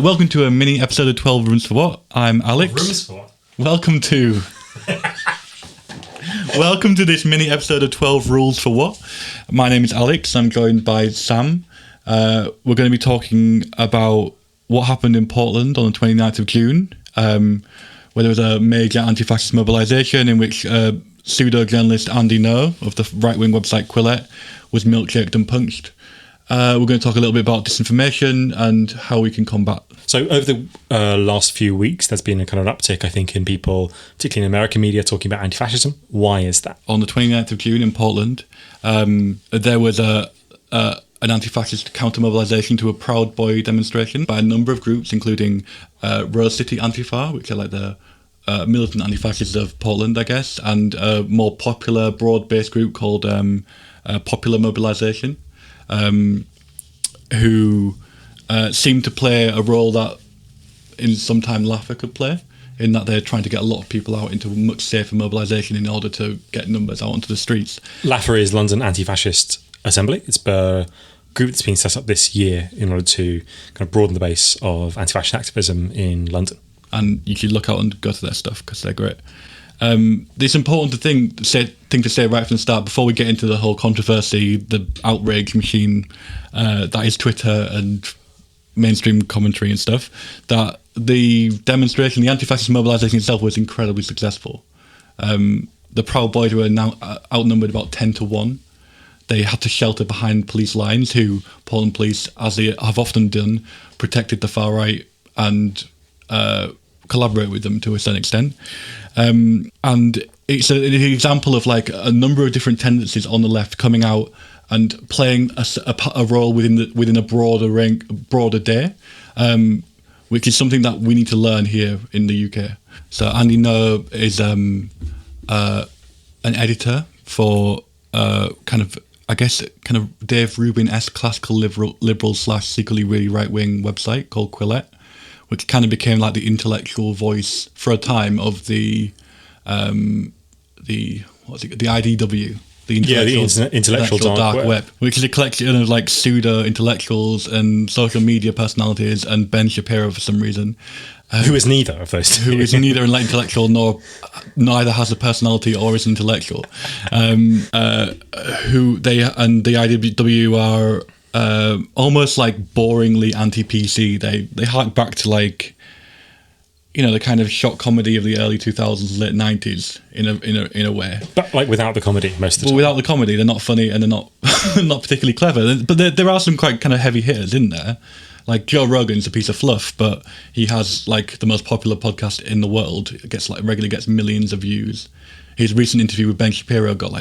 Welcome to a mini episode of 12 Rooms for What? I'm Alex. Rooms for what? Welcome to this mini episode of 12 Rules for What? My name is Alex. I'm joined by Sam. We're going to be talking about what happened in Portland on the 29th of June, where there was a major anti-fascist mobilisation in which pseudo-journalist Andy Ngo of the right-wing website Quillette was milkshaked and punched. We're going to talk a little bit about disinformation and how we can combat. So over the last few weeks, there's been a kind of uptick, I think, in people, particularly in American media, talking about anti-fascism. Why is that? On the 29th of June in Portland, there was an anti-fascist counter-mobilisation to a Proud Boy demonstration by a number of groups, including Rose City Antifa, which are like the militant anti-fascists of Portland, I guess, and a more popular, broad-based group called Popular Mobilisation, who seem to play a role that in some time LAFA could play, in that they're trying to get a lot of people out into much safer mobilisation in order to get numbers out onto the streets. LAFA is London Anti-Fascist Assembly. It's a group that's been set up this year in order to kind of broaden the base of anti-fascist activism in London. And you should look out and go to their stuff because they're great. It's important thing to say right from the start, before we get into the whole controversy, the outrage machine that is Twitter and mainstream commentary and stuff, that the demonstration, the anti-fascist mobilisation itself was incredibly successful. The Proud Boys were now outnumbered about 10 to 1. They had to shelter behind police lines, who Portland police, as they have often done, protected the far right and collaborate with them to a certain extent. And it's an example of like a number of different tendencies on the left coming out and playing a role within a broader day, which is something that we need to learn here in the UK. So Andy Ngo is an editor for kind of Dave Rubin-esque classical liberal / secretly really right-wing website called Quillette, which kind of became like the intellectual voice for a time of the IDW, the intellectual dark web, which is a collection of like pseudo intellectuals and social media personalities, and Ben Shapiro for some reason, who is neither of those two. Who is neither an intellectual nor neither has a personality or is intellectual. Who they and the IDW are almost like boringly anti-PC. They hark back to like, you know, the kind of shock comedy of the early 2000s, late 90s in a way. But like without the comedy most of the time. Without the comedy, they're not funny and they're not not particularly clever. But there are some quite kind of heavy hitters in there. Like Joe Rogan's a piece of fluff, but he has like the most popular podcast in the world. It regularly gets millions of views. His recent interview with Ben Shapiro got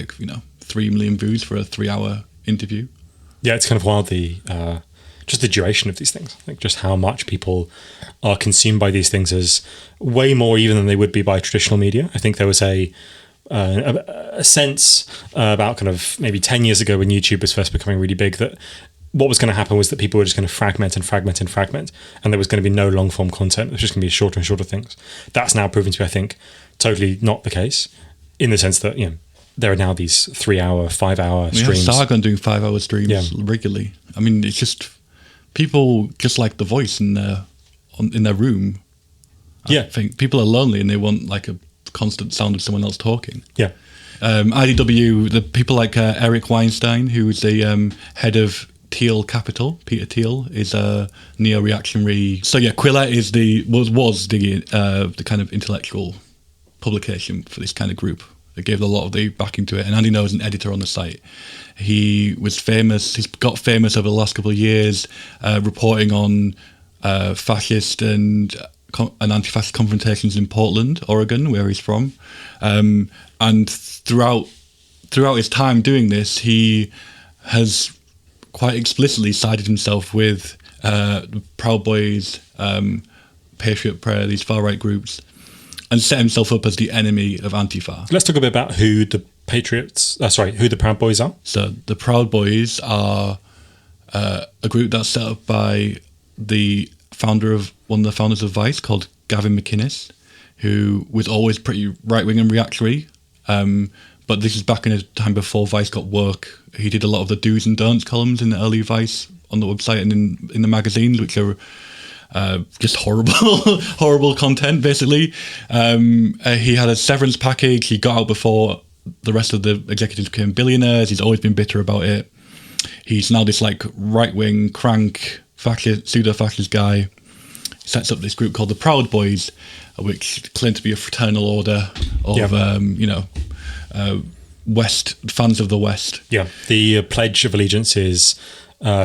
3 million views for a 3-hour interview. Yeah, it's kind of wild, just the duration of these things, like just how much people are consumed by these things is way more even than they would be by traditional media. I think there was a sense about kind of maybe 10 years ago when YouTube was first becoming really big, that what was going to happen was that people were just going to fragment, and there was going to be no long form content. It was just going to be shorter and shorter things. That's now proven to be, I think, totally not the case, in the sense that, you know, there are now these 3-hour, 5-hour streams. Sargon doing 5-hour streams regularly. I mean, it's just people just like the voice in their room. I think people are lonely and they want like a constant sound of someone else talking. Yeah. IDW, the people like Eric Weinstein, who is the head of Teal Capital, Peter Thiel, is a neo-reactionary. So yeah, Quillette is was the kind of intellectual publication for this kind of group. It gave a lot of the backing to it, and Andy Ngo is an editor on the site. He was famous. He's got famous over the last couple of years, reporting on fascist and anti-fascist confrontations in Portland, Oregon, where he's from. And throughout his time doing this, he has quite explicitly sided himself with the Proud Boys, Patriot Prayer, these far-right groups, and set himself up as the enemy of Antifa. Let's talk a bit about who the Proud Boys are. So the Proud Boys are a group that's set up by one of the founders of Vice, called Gavin McInnes, who was always pretty right-wing and reactionary. But this is back in a time before Vice got woke. He did a lot of the do's and don'ts columns in the early Vice on the website and in the magazines, which are just horrible, horrible content, basically. He had a severance package. He got out before the rest of the executives became billionaires. He's always been bitter about it. He's now this like right-wing crank fascist, pseudo-fascist guy. He sets up this group called the Proud Boys, which claim to be a fraternal order of, West fans of the West. Yeah, the Pledge of Allegiance is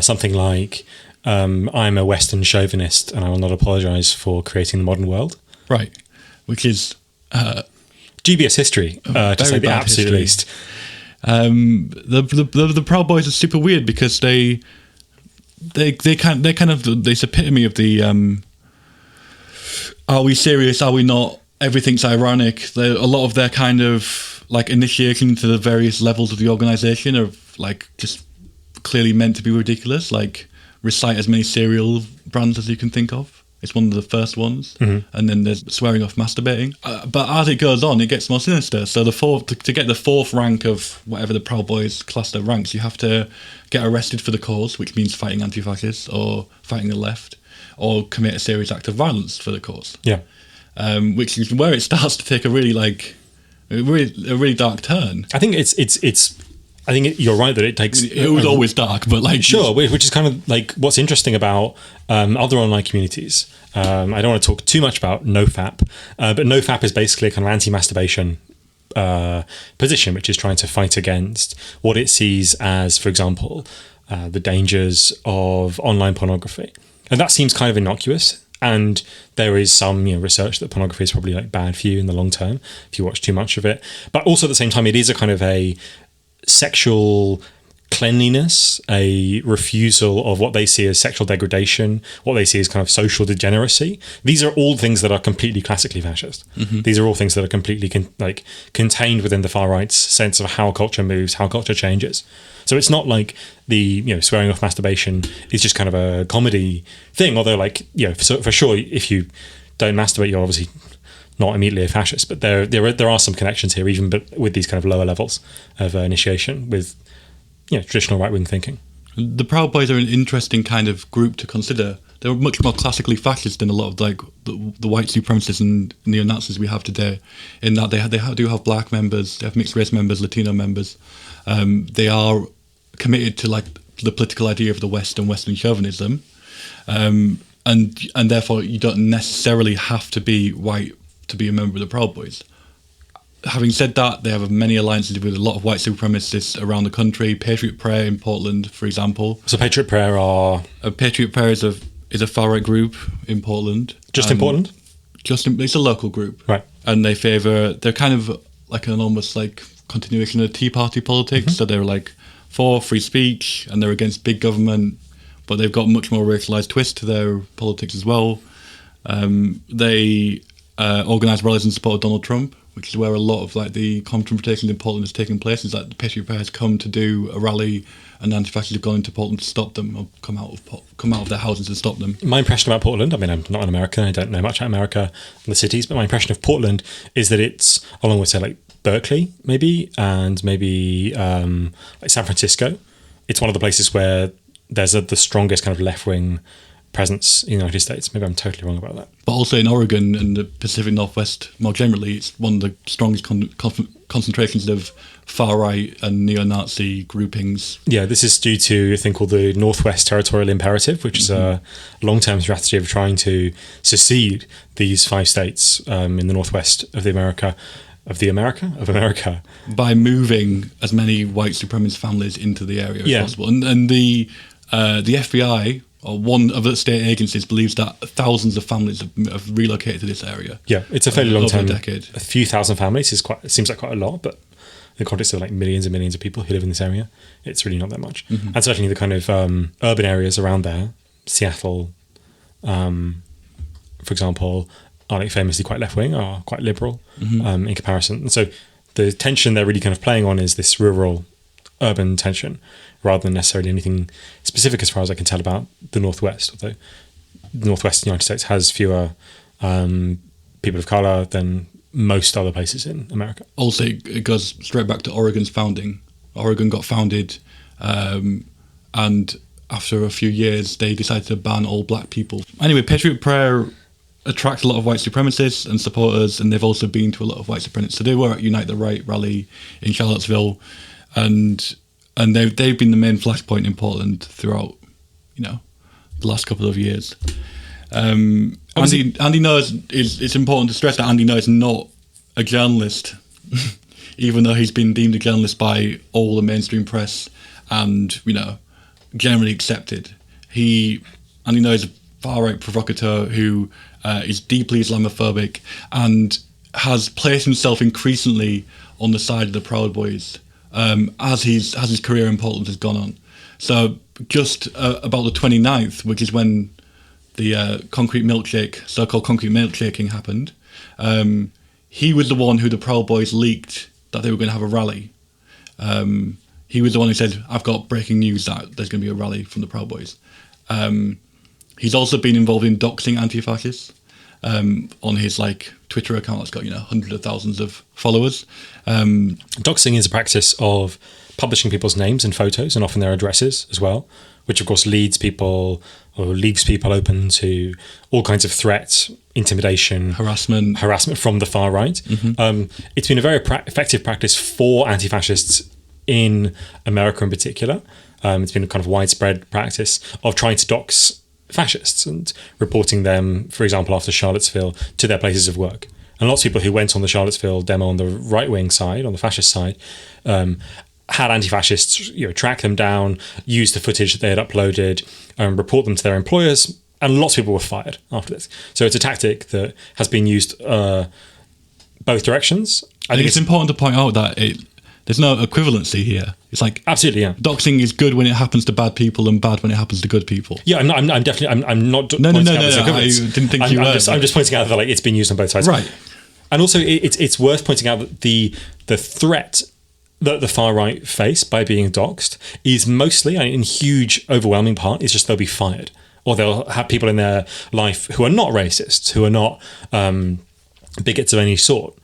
something like, I'm a Western chauvinist and I will not apologise for creating the modern world. Right, which is... dubious history, to say the absolute least. The Proud Boys are super weird because they're kind of this epitome of the are we serious, are we not, everything's ironic. A lot of their kind of like initiation to the various levels of the organisation are like just clearly meant to be ridiculous, like recite as many cereal brands as you can think of. It's one of the first ones, and then there's swearing off masturbating. But as it goes on, it gets more sinister. So to get the fourth rank of whatever the Proud Boys class their ranks, you have to get arrested for the cause, which means fighting anti-fascists or fighting the left, or commit a serious act of violence for the cause. Yeah, which is where it starts to take a really dark turn. I think I think you're right that it takes... it was always dark, but like... Sure, which is kind of like what's interesting about other online communities. I don't want to talk too much about NoFap, but NoFap is basically a kind of anti-masturbation position, which is trying to fight against what it sees as, for example, the dangers of online pornography. And that seems kind of innocuous. And there is some research that pornography is probably like bad for you in the long term if you watch too much of it. But also at the same time, it is a kind of a sexual cleanliness, a refusal of what they see as sexual degradation, what they see as kind of social degeneracy. These are all things that are completely classically fascist. These are all things that are completely contained within the far right's sense of how culture moves, how culture changes. So it's not like the swearing off masturbation is just kind of a comedy thing. Although for sure, if you don't masturbate, you're obviously not immediately a fascist, but there are some connections here, even but with these kind of lower levels of initiation with traditional right-wing thinking. The Proud Boys are an interesting kind of group to consider. They're much more classically fascist than a lot of like the white supremacists and neo-Nazis we have today, in that they do have black members, they have mixed race members, Latino members. They are committed to like the political idea of the West and Western chauvinism, and therefore you don't necessarily have to be white to be a member of the Proud Boys. Having said that, they have many alliances with a lot of white supremacists around the country. Patriot Prayer in Portland, for example. So Patriot Prayer are... Patriot Prayer is a far-right group in Portland. Just in Portland? It's a local group. Right. And they're kind of like an almost like continuation of Tea Party politics. So they're like for free speech and they're against big government, but they've got much more racialized twist to their politics as well. They organise rallies in support of Donald Trump, which is where a lot of like the confrontations in Portland has taken place. Is that the Patriot Prayer has come to do a rally, and anti-fascists have gone into Portland to stop them, or come out of their houses to stop them. My impression about Portland, I mean, I'm not an American, I don't know much about America and the cities, but my impression of Portland is that it's, along with say like Berkeley, maybe, and maybe like San Francisco, it's one of the places where there's the strongest kind of left-wing presence in the United States. Maybe I'm totally wrong about that. But also in Oregon and the Pacific Northwest more generally, it's one of the strongest concentrations of far-right and neo-Nazi groupings. Yeah, this is due to a thing called the Northwest Territorial Imperative, which is a long-term strategy of trying to secede these 5 states in the Northwest of America by moving as many white supremacist families into the area as possible. And the FBI, or one of the state agencies, believes that thousands of families have relocated to this area. Yeah, it's a fairly long time. A decade. A few thousand families seems like quite a lot, but in the context of like millions and millions of people who live in this area, it's really not that much. And certainly the kind of urban areas around there, Seattle, for example, are like famously quite left-wing, are quite liberal in comparison. And so the tension they're really kind of playing on is this rural-urban tension, rather than necessarily anything specific as far as I can tell about the Northwest, although the Northwest of the United States has fewer people of colour than most other places in America. Also, it goes straight back to Oregon's founding. Oregon got founded and after a few years, they decided to ban all black people. Anyway, Patriot Prayer attracts a lot of white supremacists and supporters, and they've also been to a lot of white supremacists. So they were at Unite the Right rally in Charlottesville, and they've been the main flashpoint in Portland throughout, the last couple of years. Andy Ngo it's important to stress that Andy Ngo is not a journalist, even though he's been deemed a journalist by all the mainstream press and, generally accepted. Andy Ngo is a far-right provocateur who is deeply Islamophobic and has placed himself increasingly on the side of the Proud Boys as his career in Portland has gone on. So just about the 29th, which is when the so-called concrete milkshaking happened, he was the one who the Proud Boys leaked that they were going to have a rally. He was the one who said, "I've got breaking news that there's going to be a rally from the Proud Boys." He's also been involved in doxing anti-fascists on his Twitter account that's got hundreds of thousands of followers. Doxing is a practice of publishing people's names and photos, and often their addresses as well, which of course leaves people open to all kinds of threats, intimidation, harassment from the far right. Mm-hmm. It's been a very effective practice for anti-fascists in America in particular. It's been a kind of widespread practice of trying to dox fascists and reporting them, for example, after Charlottesville, to their places of work. And lots of people who went on the Charlottesville demo on the right-wing side, on the fascist side, had anti-fascists track them down, use the footage that they had uploaded, report them to their employers, and lots of people were fired after this. So it's a tactic that has been used both directions. I think it's important to point out that there's no equivalency here. It's absolutely, yeah. Doxing is good when it happens to bad people and bad when it happens to good people. Yeah, I'm not. No. I didn't think you were. I'm just pointing out that it's been used on both sides, right? And also, it's worth pointing out that the threat that the far right face by being doxed is mostly, in huge, overwhelming part, is just they'll be fired, or they'll have people in their life who are not racists, who are not bigots of any sort.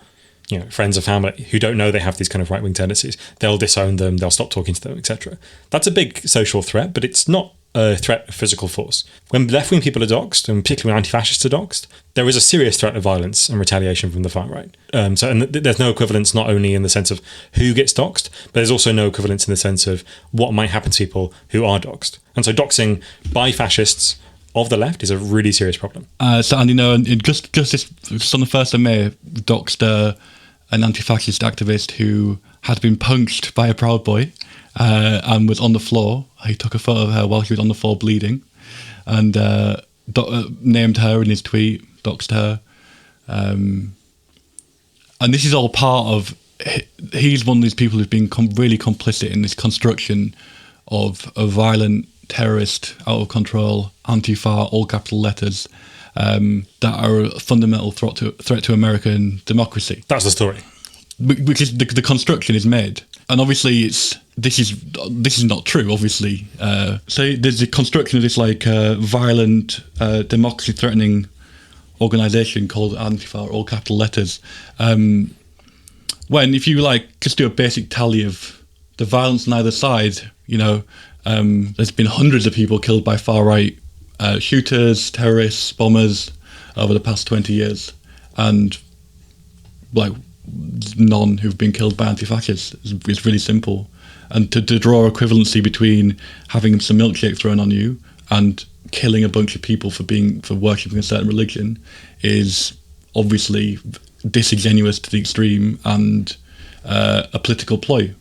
Friends or family who don't know they have these kind of right-wing tendencies, they'll disown them, they'll stop talking to them, etc. That's a big social threat, but it's not a threat of physical force. When left-wing people are doxed, and particularly when anti-fascists are doxed, there is a serious threat of violence and retaliation from the far right. There's no equivalence not only in the sense of who gets doxed, but there's also no equivalence in the sense of what might happen to people who are doxed. And so doxing by fascists of the left is a really serious problem. So Andy Ngo, just on the 1st of May, doxed an anti-fascist activist who had been punched by a Proud Boy and was on the floor. He took a photo of her while she was on the floor bleeding and named her in his tweet, doxed her. And this is all part of... He's one of these people who's been really complicit in this construction of a violent, terrorist, out-of-control, Antifa, all capital letters, that are a fundamental threat to American democracy. That's the story. Which is the construction is made, and obviously this is not true. Obviously, so there's the construction of this violent, democracy-threatening organisation called Antifa, all capital letters. When if you just do a basic tally of the violence on either side, there's been hundreds of people killed by far right. Shooters, terrorists, bombers over the past 20 years, and none who've been killed by anti-fascists. It's really simple. And to draw equivalency between having some milkshake thrown on you and killing a bunch of people for worshipping a certain religion is obviously disingenuous to the extreme and a political ploy.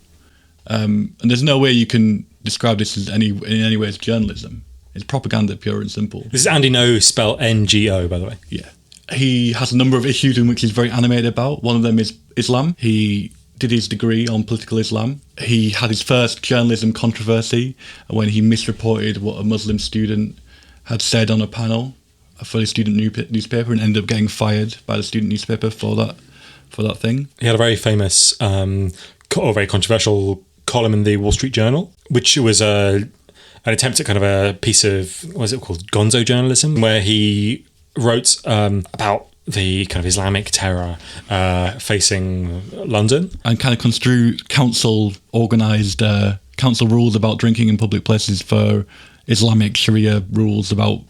And there's no way you can describe this in any way as journalism. It's propaganda, pure and simple. This is Andy Ngo, spelled Ngo, by the way. Yeah. He has a number of issues in which he's very animated about. One of them is Islam. He did his degree on political Islam. He had his first journalism controversy when he misreported what a Muslim student had said on a panel for the student newspaper and ended up getting fired by the student newspaper for that thing. He had a very famous, or very controversial column in the Wall Street Journal, which was an attempt at kind of a piece of, what is it called, gonzo journalism, where he wrote about the kind of Islamic terror facing London. And kind of construe council rules about drinking in public places for Islamic Sharia rules about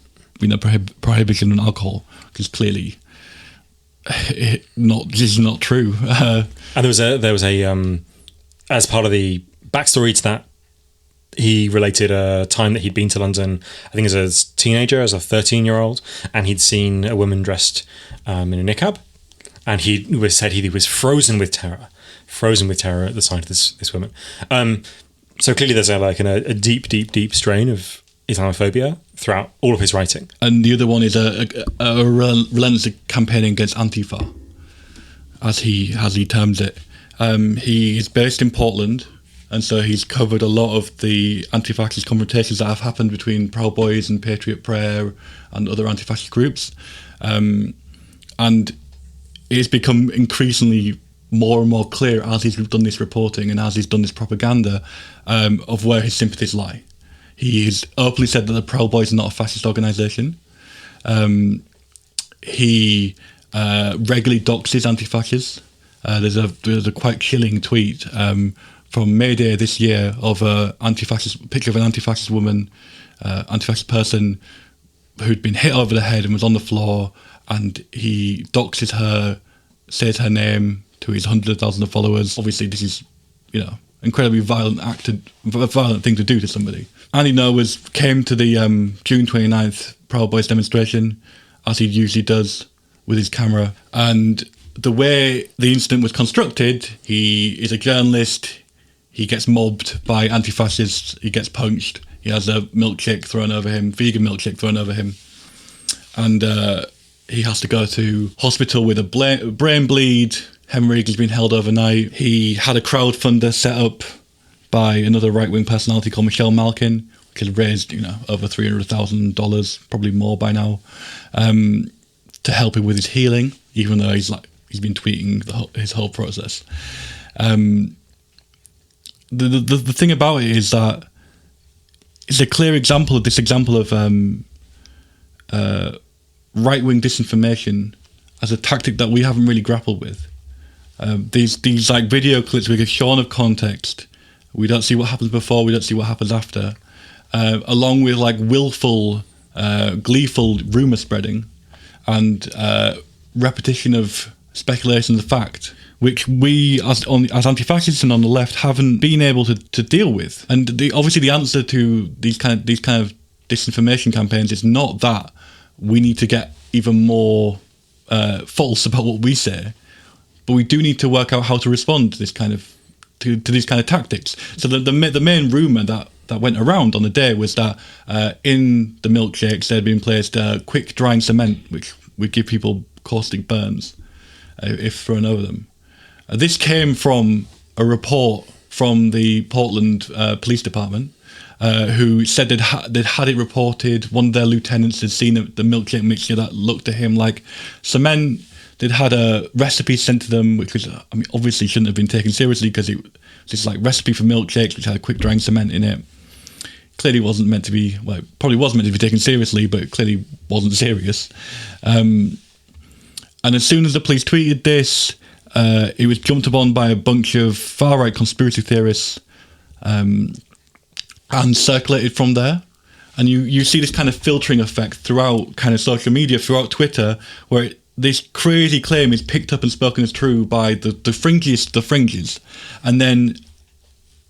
prohibition on alcohol, which is clearly not true. And there was a as part of the backstory to that, he related a time that he'd been to London, I think as a teenager, as a 13-year-old, and he'd seen a woman dressed in a niqab, and he said he was frozen with terror at the sight of this woman. So clearly there's a deep strain of Islamophobia throughout all of his writing. And the other one is a relentless campaigning against Antifa, as he terms it. He is based in Portland, and so he's covered a lot of the anti-fascist confrontations that have happened between Proud Boys and Patriot Prayer and other anti-fascist groups. And it's become increasingly more and more clear as he's done this reporting and as he's done this propaganda of where his sympathies lie. He has openly said that the Proud Boys are not a fascist organisation. He regularly doxes anti-fascists. There's a quite chilling tweet from May Day this year of a picture of an anti-fascist woman, anti-fascist person who'd been hit over the head and was on the floor, and he doxes her, says her name to his hundreds of thousands of followers. Obviously, this is, incredibly violent thing to do to somebody. Andy Ngo came to the June 29th Proud Boys demonstration, as he usually does, with his camera. And the way the incident was constructed, he is a journalist, he gets mobbed by anti-fascists, he gets punched, he has a milkshake thrown over him, vegan milkshake thrown over him. And he has to go to hospital with a brain bleed, hemorrhage has been held overnight. He had a crowdfunder set up by another right-wing personality called Michelle Malkin, which has raised, over $300,000, probably more by now, to help him with his healing, even though he's been tweeting his whole process. The thing about it is that it's a clear example of right-wing disinformation as a tactic that we haven't really grappled with. These video clips we get shorn of context. We don't see what happens before, we don't see what happens after, along with willful, gleeful rumour spreading and repetition of speculations of fact, which we as anti-fascists and on the left haven't been able to deal with. And obviously the answer to these kind of disinformation campaigns is not that we need to get even more false about what we say, but we do need to work out how to respond to this kind of these kind of tactics. So the main rumour that went around on the day was that in the milkshakes there had been placed quick drying cement, which would give people caustic burns if thrown over them. This came from a report from the Portland Police Department, who said they'd had it reported. One of their lieutenants had seen the milkshake mixture that looked to him like cement. They'd had a recipe sent to them, which was, obviously shouldn't have been taken seriously because it was this recipe for milkshakes, which had a quick drying cement in it. Clearly wasn't meant to be, probably was meant to be taken seriously, but it clearly wasn't serious. And as soon as the police tweeted this, it was jumped upon by a bunch of far-right conspiracy theorists and circulated from there. And you see this kind of filtering effect throughout kind of social media, throughout Twitter, where this crazy claim is picked up and spoken as true by the fringes. And then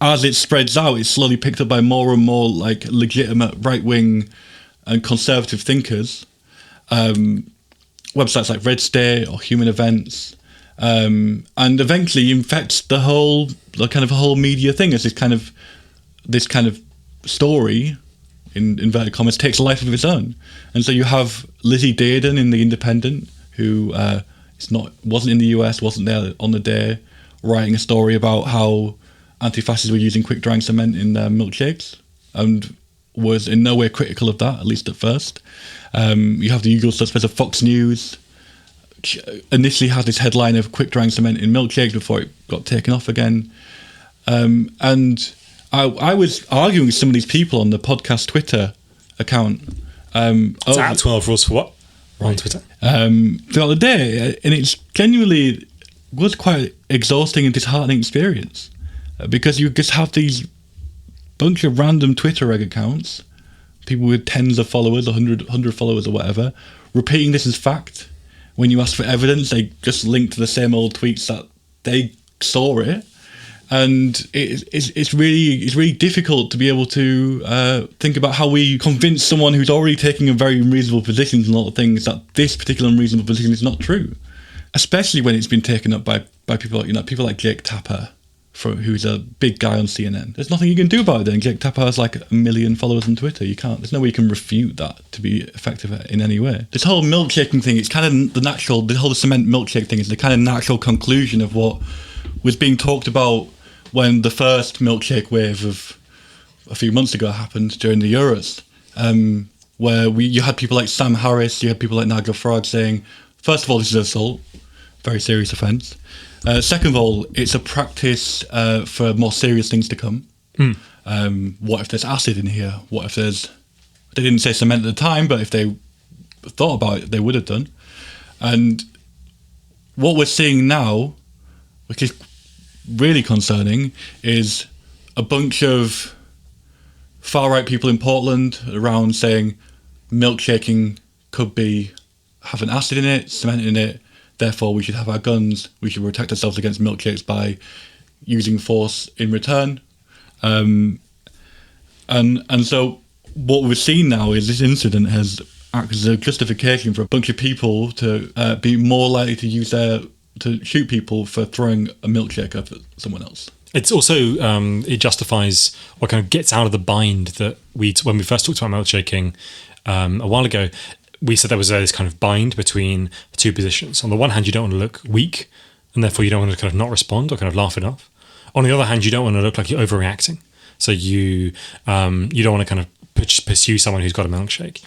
as it spreads out, it's slowly picked up by more and more legitimate right-wing and conservative thinkers. Websites like Red State or Human Events. And eventually infects the whole media thing as this kind of story, in inverted commas, takes a life of its own. And so you have Lizzie Dearden in The Independent, who wasn't in the US, wasn't there on the day, writing a story about how anti-fascists were using quick drying cement in their milkshakes, and was in no way critical of that, at least at first. You have the usual suspects of Fox News, which initially had this headline of quick drying cement in milkshakes before it got taken off again. And I was arguing with some of these people on the podcast Twitter account. It's at 12 Rules for what? On Twitter. Throughout the day, and it's genuinely was quite exhausting and disheartening experience, because you just have these bunch of random Twitter egg accounts people with tens of followers, 100 followers or whatever, repeating this as fact. When you ask for evidence, they just link to the same old tweets that they saw it. And it's really difficult to be able to think about how we convince someone who's already taking a very unreasonable position on a lot of things that this particular unreasonable position is not true, especially when it's been taken up by people like Jake Tapper, who's a big guy on CNN. There's nothing you can do about it. Then Jake Tapper has like 1 million followers on Twitter. You can't. There's no way you can refute that to be effective in any way. This whole milkshaking thing, it's kind of the whole cement milkshake thing is the kind of natural conclusion of what was being talked about when the first milkshake wave of a few months ago happened during the Euros, where you had people like Sam Harris, you had people like Nigel Farage saying, first of all, this is assault, very serious offence. Second of all, it's a practice for more serious things to come. What if there's acid in here? What if they didn't say cement at the time, but if they thought about it, they would have done. And what we're seeing now, which is really concerning, is a bunch of far-right people in Portland around saying milkshaking could have an acid in it, cement in it, therefore we should have our guns, we should protect ourselves against milkshakes by using force in return. And so what we're seeing now is this incident has acted as a justification for a bunch of people to be more likely to shoot people for throwing a milkshake up at someone else. It's also, it justifies or kind of gets out of the bind that when we first talked about milkshaking a while ago, we said there was this kind of bind between two positions. On the one hand, you don't want to look weak, and therefore you don't want to kind of not respond or kind of laugh it off. On the other hand, you don't want to look like you're overreacting. So you don't want to kind of pursue someone who's got a milkshake,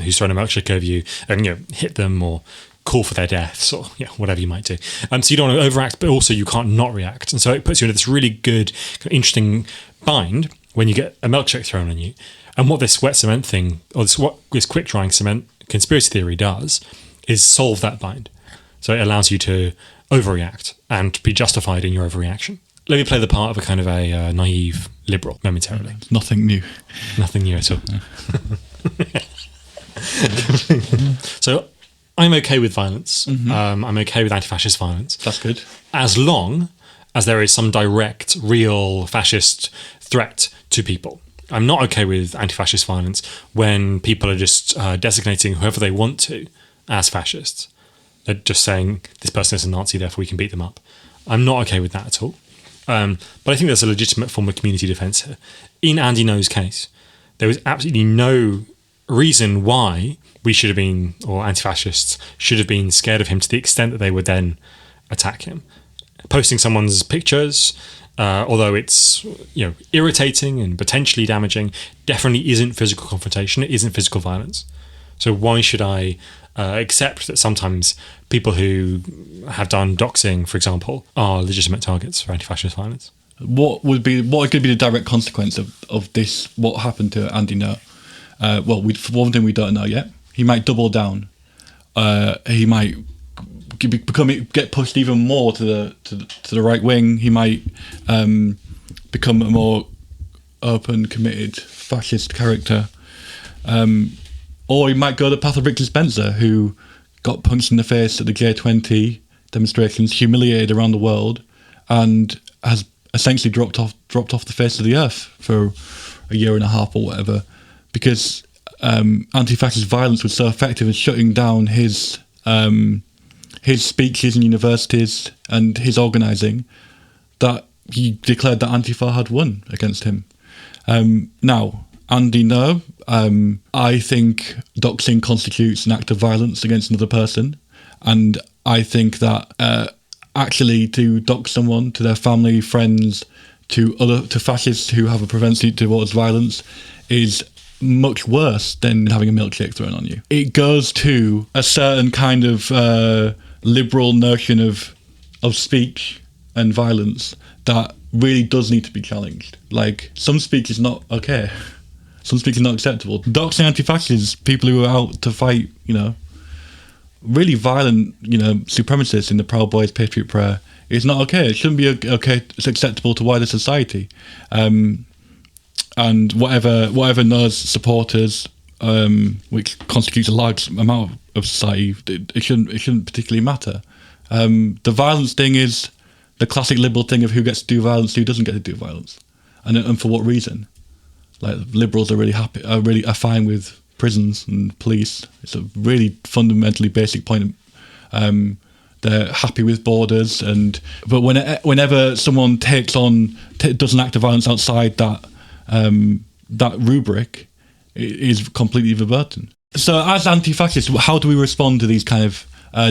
who's thrown a milkshake over you, and hit them or call for their deaths or whatever you might do. So you don't want to overact, but also you can't not react. And so it puts you into this really good, kind of interesting bind when you get a milkshake thrown on you. And what this wet cement thing, or this quick drying cement conspiracy theory does, is solve that bind. So it allows you to overreact and be justified in your overreaction. Let me play the part of a kind of a naive liberal momentarily. It's nothing new. Nothing new at all. So I'm okay with violence. I'm okay with anti-fascist violence. That's good. As long as there is some direct, real fascist threat to people. I'm not okay with anti-fascist violence when people are just designating whoever they want to as fascists. They're just saying this person is a Nazi, therefore we can beat them up. I'm not okay with that at all. But I think there's a legitimate form of community defence here. In Andy Ngo's case, there was absolutely no reason why we should have been, or anti-fascists should have been scared of him to the extent that they would then attack him. Posting someone's pictures, although it's irritating and potentially damaging, definitely isn't physical confrontation. It isn't physical violence. So why should I accept that sometimes people who have done doxing, for example, are legitimate targets for anti-fascist violence? What could be the direct consequence of this? What happened to Andy Ngo? For one thing, we don't know yet. He might double down. He might get pushed even more to the right wing. He might become a more open, committed fascist character, or he might go the path of Richard Spencer, who got punched in the face at the J20 demonstrations, humiliated around the world, and has essentially dropped off the face of the earth for a year and a half or whatever, because anti-fascist violence was so effective in shutting down his speeches in universities and his organising that he declared that Antifa had won against him. Now, Andy Ngo, I think doxing constitutes an act of violence against another person, and I think that actually to dox someone, to their family, friends, to fascists who have a propensity towards violence is much worse than having a milkshake thrown on you. It goes to a certain kind of liberal notion of speech and violence that really does need to be challenged. Like, some speech is not okay. Some speech is not acceptable. Doxing anti-fascists, people who are out to fight, really violent, supremacists in the Proud Boys Patriot Prayer, is not okay. It shouldn't be okay. It's acceptable to wider society. and whatever Noah's supporters, which constitutes a large amount of society, it shouldn't particularly matter. The violence thing is the classic liberal thing of who gets to do violence, who doesn't get to do violence, and for what reason. Like, liberals are really happy, are fine with prisons and police. It's a really fundamentally basic point. They're happy with borders, but whenever someone does an act of violence outside that rubric, it is completely verboten. So, as anti-fascists, how do we respond to these kind of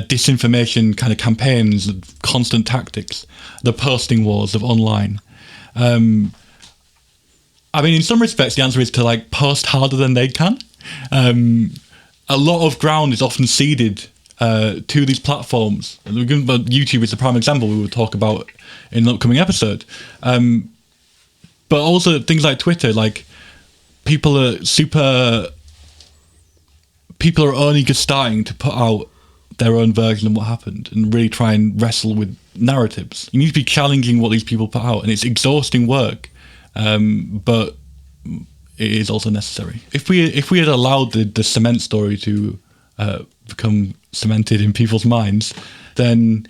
disinformation kind of campaigns, constant tactics, the posting wars of online? I mean, in some respects, the answer is to like post harder than they can. A lot of ground is often ceded to these platforms. YouTube is the prime example we will talk about in an upcoming episode. But also things like Twitter, like people are only just starting to put out their own version of what happened and really try and wrestle with narratives. You need to be challenging what these people put out, and it's exhausting work, but it is also necessary. If we had allowed the cement story to become cemented in people's minds, then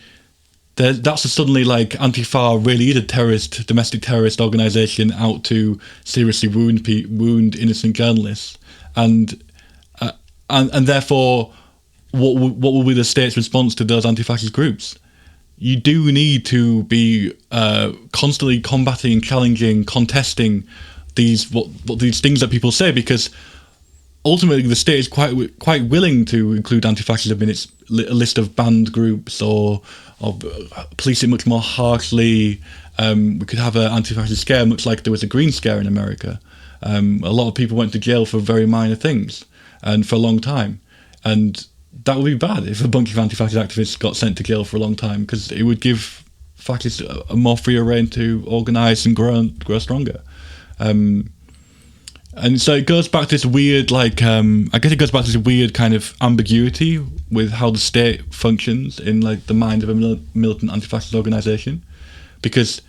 that's suddenly like Antifa really is a domestic terrorist organisation out to seriously wound innocent journalists, and therefore, what will be the state's response to those anti-fascist groups? You do need to be constantly combating, challenging, contesting these things that people say, because ultimately the state is quite willing to include anti-fascism in its list of banned groups, or police it much more harshly. We could have an anti-fascist scare, much like there was a Green Scare in America. A lot of people went to jail for very minor things and for a long time, and that would be bad if a bunch of anti-fascist activists got sent to jail for a long time, because it would give fascists a more freer rein to organise and grow stronger. And so it goes back to this weird, I guess it goes back to this weird kind of ambiguity with how the state functions in like the mind of a militant anti-fascist organisation, because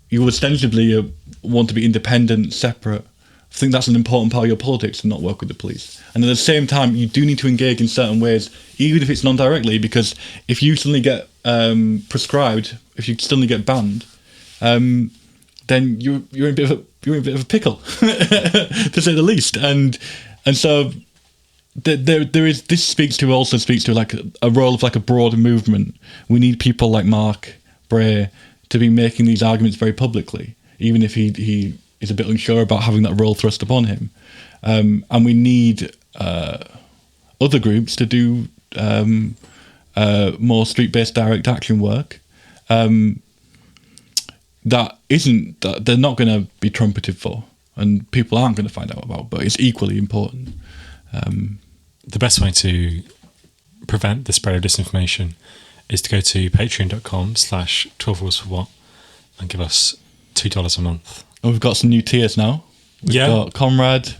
you ostensibly want to be independent, separate. I think that's an important part of your politics, to not work with the police. And at the same time, you do need to engage in certain ways, even if it's non-directly, because if you suddenly get proscribed, if you suddenly get banned, then you're in a bit of a pickle, to say the least. And so there is, this speaks to like a role of like a broader movement. We need people like Mark Bray to be making these arguments very publicly, even if he is a bit unsure about having that role thrust upon him. And we need other groups to do more street-based direct action work that they're not going to be trumpeted for, and people aren't going to find out about, but it's equally important. The best way to prevent the spread of disinformation is to go to patreon.com/12rules for what and give us $2 a month. And we've got some new tiers now. We've got Comrade,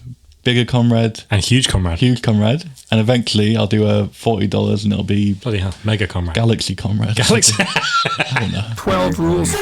Bigger Comrade, and Huge Comrade. And eventually I'll do a $40 and it'll be bloody hell, Mega Comrade, Galaxy Comrade. I don't know. 12 rules.